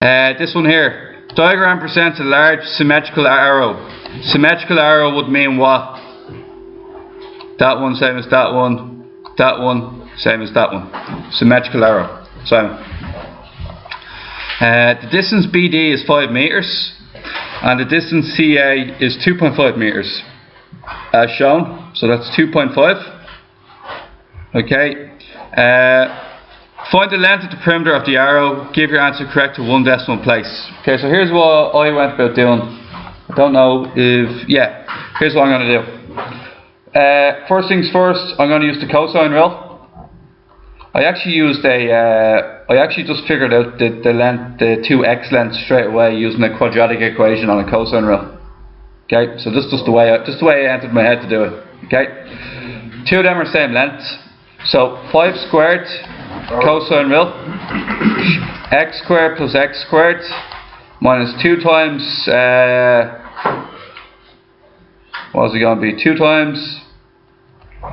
This one here. Diagram presents a large symmetrical arrow. Symmetrical arrow would mean what? That one same as that one. That one same as that one. Symmetrical arrow. Simon. The distance BD is 5 meters, and the distance CA is 2.5 meters, as shown. So that's 2.5. Okay. Find the length of the perimeter of the arrow. Give your answer correct to one decimal place. Okay, so here's what I went about doing. I don't know if, yeah, here's what I'm going to do. First things first, I'm going to use the cosine rule. I actually just figured out the length, the 2x length straight away using a quadratic equation on a cosine rule. Okay, so this is just the way I entered my head to do it. Okay, two of them are same length. So 5 squared, cosine rule, x squared plus x squared minus 2 times, what is it going to be? 2 times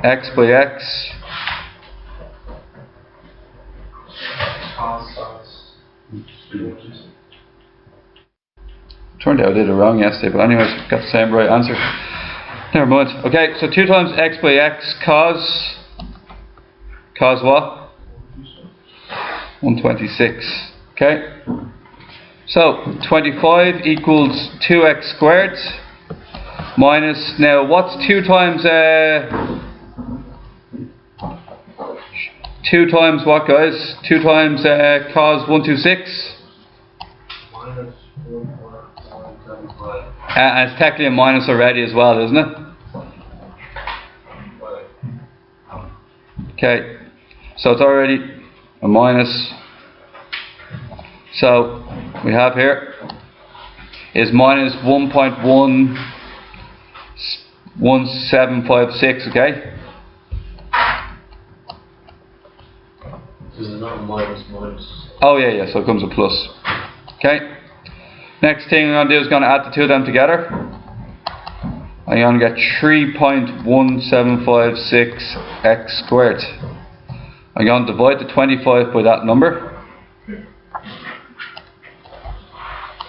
x by x. Turned out I did it wrong yesterday, but anyways, got the same right answer. Never mind. Okay, so 2 times x by x cos what? 126. Okay. So 25 equals 2x squared minus, now what's 2 times 2 times what, guys? 2 times cos 126? And it's technically a minus already as well, isn't it? Okay, so it's already a minus. So we have here is minus 1.11756, okay? This is not minus. Oh yeah, so it comes a plus. Okay. Next thing I'm going to do is going to add the two of them together. I'm going to get 3.1756 x squared. I'm going to divide the 25 by that number.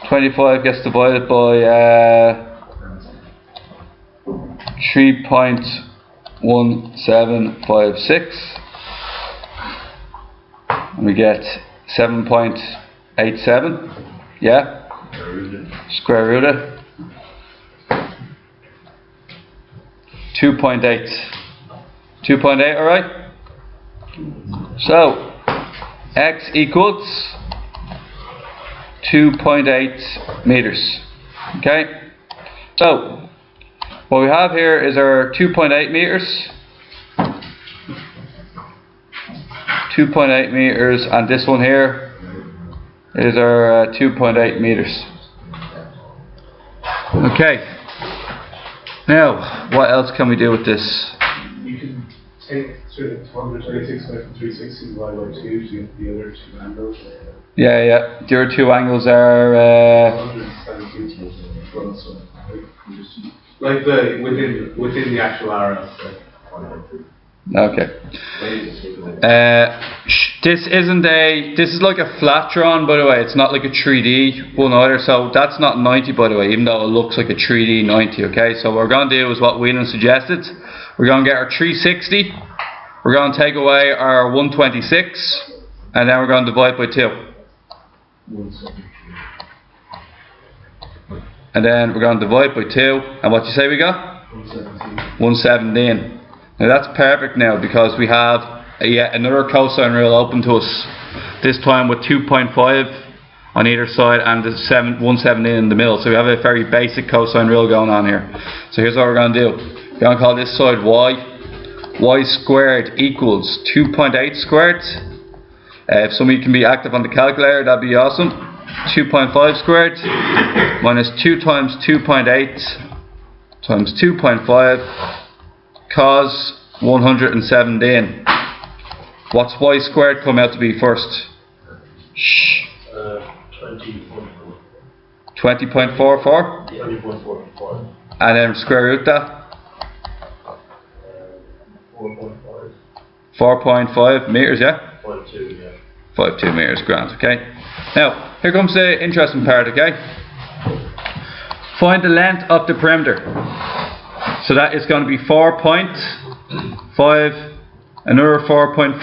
25 gets divided by 3.1756. And we get 7.87. Yeah? Square root of 2.8. 2.8, alright? So, x equals 2.8 meters. Okay? So, what we have here is our 2.8 meters. 2.8 meters, and this one here is our 2.8 meters. Okay. Now, what else can we do with this? You can take 126 away from 360 divided by 2 to get the other two angles. Yeah. The other two angles are 117. Like within the actual arrow. okay. This is like a flatron, by the way. It's not like a 3D one either. So that's not 90, by the way, even though it looks like a 3D 90. Okay. So what we're going to do is what Whelan suggested. We're going to get our 360. We're going to take away our 126, and then we're going to divide by 2. And then we're going to divide by 2, and what do you say we got? 117. Now that's perfect now because we have yet another cosine rule open to us. This time with 2.5 on either side and the 117 in the middle. So we have a very basic cosine rule going on here. So here's what we're going to do. We're going to call this side y. Y squared equals 2.8 squared. If somebody can be active on the calculator, that'd be awesome. 2.5 squared minus 2 times 2.8 times 2.5 cos 117. What's y squared come out to be first? 20.4. 20.44? 20.44. And then square root that? 4.5. 4.5 meters, yeah? 0.2, yeah. 5.2 meters, grand, okay? Now, here comes the interesting part, okay? Find the length of the perimeter. So that is going to be 4.5, another 4.5,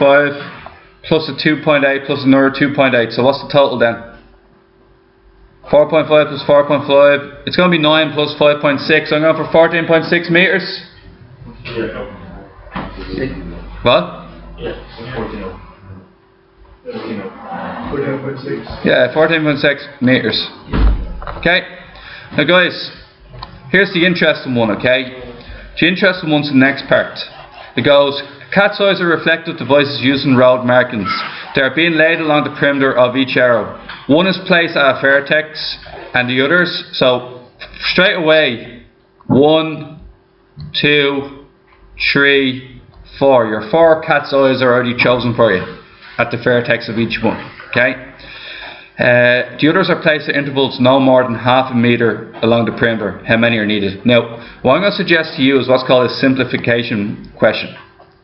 plus a 2.8, plus another 2.8. So what's the total then? 4.5 plus 4.5, it's going to be 9 plus 5.6. So I'm going for 14.6 meters. Yeah. What? Yeah. 14.6. Yeah, 14.6 meters. Okay. Now guys, here's the interesting one, okay? The interesting one's the next part. It goes, cat's eyes are reflective devices used in road markings. They are being laid along the perimeter of each arrow. One is placed at a vertex and the others, so straight away, 1, 2, 3, 4. Your 4 cat's eyes are already chosen for you at the vertex of each one, okay? The others are placed at intervals no more than half a metre along the perimeter. How many are needed? Now, what I'm going to suggest to you is what's called a simplification question.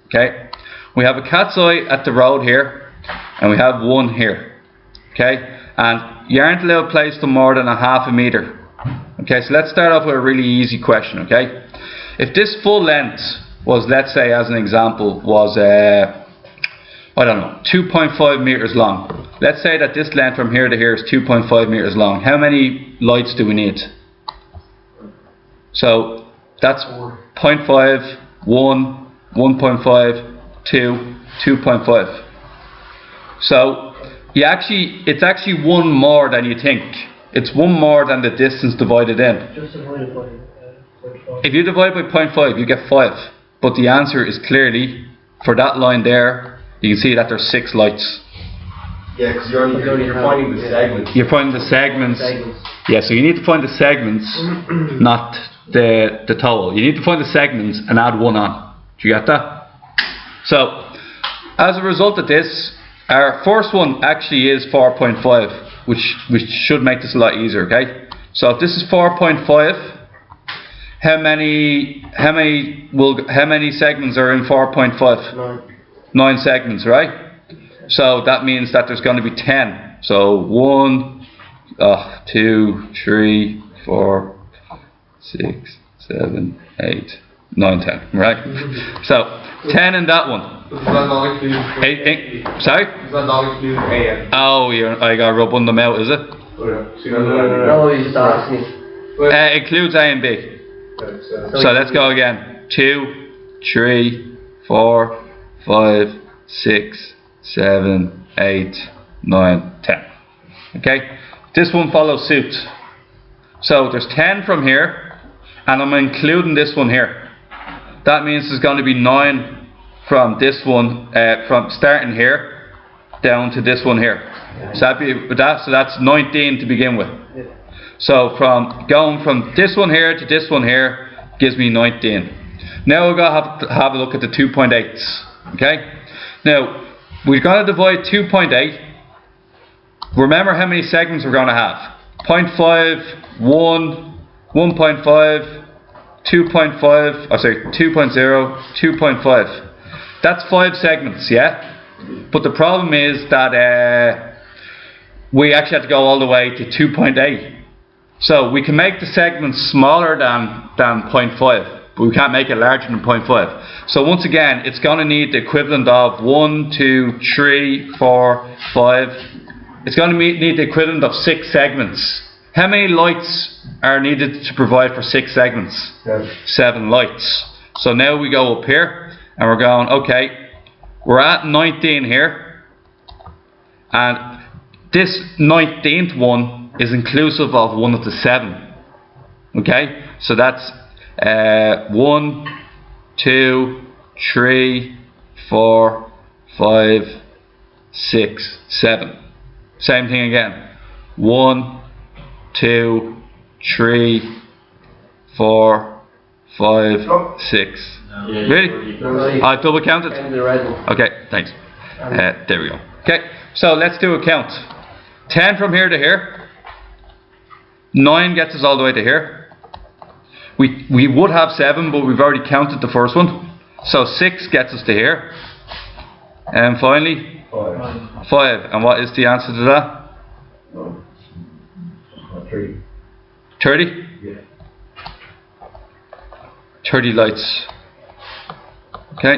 Okay? We have a cat's eye at the road here, and we have one here. Okay? And you aren't allowed to place them more than a half a metre. Okay, so let's start off with a really easy question, okay? If this full length was, let's say as an example, was I don't know, 2.5 meters long. Let's say that this length from here to here is 2.5 meters long. How many lights do we need? So that's 0.5, 1, 1.5, 2, 2.5. So it's actually one more than you think. It's one more than the distance divided in. Just divided by 0.5. If you divide by 0.5, you get 5. But the answer is clearly, for that line there, you can see that there's 6 lights. Yeah, because you're finding the segments. You're finding the segments. Yeah, so you need to find the segments, not the total. You need to find the segments and add 1 on. Do you get that? So, as a result of this, our first one actually is 4.5, which should make this a lot easier, okay? So if this is 4.5, how many segments are in 4.5? 9 segments, right? So that means that there's going to be 10. So 1, 2, 3, 4, 6, 7, 8, 9, 10, right? So 10 in that one. Does that not include Sorry? Does that not include AM? Oh, I got to rub one of them out, is it? No, he's just asking. Includes A and B. So let's go again. 2, 3, 4, 5, 6, 7, 8, 9, 10. Okay? This one follows suit. So there's 10 from here, and I'm including this one here. That means there's going to be 9 from this one, from starting here down to this one here. So that's 19 to begin with. So from going from this one here to this one here gives me 19. Now we're going to have a look at the 2.8s. Okay? Now we're going to divide 2.8. Remember how many segments we're going to have. 0.5, 1, 1.5, 2.5, 2.0, 2.5. That's 5 segments, yeah? But the problem is that we actually have to go all the way to 2.8. So we can make the segments smaller than 0.5, but we can't make it larger than 0.5. So once again, it's going to need the equivalent of 1, 2, 3, 4, 5. It's going to need the equivalent of 6 segments. How many lights are needed to provide for 6 segments? 7 lights. So now we go up here. And we're going, okay, we're at 19 here, and this 19th one is inclusive of one of the 7. Okay, so that's 1, 2, 3, 4, 5, 6, 7. Same thing again. 1, 2, 3, 4, 5, 6. Really? I've double counted? Okay, thanks. There we go. Okay, so let's do a count. 10 from here to here. 9 gets us all the way to here. We would have 7, but we've already counted the first one. So 6 gets us to here. And finally, 5. And what is the answer to that? 30. 30? Yeah. 30 lights. Okay.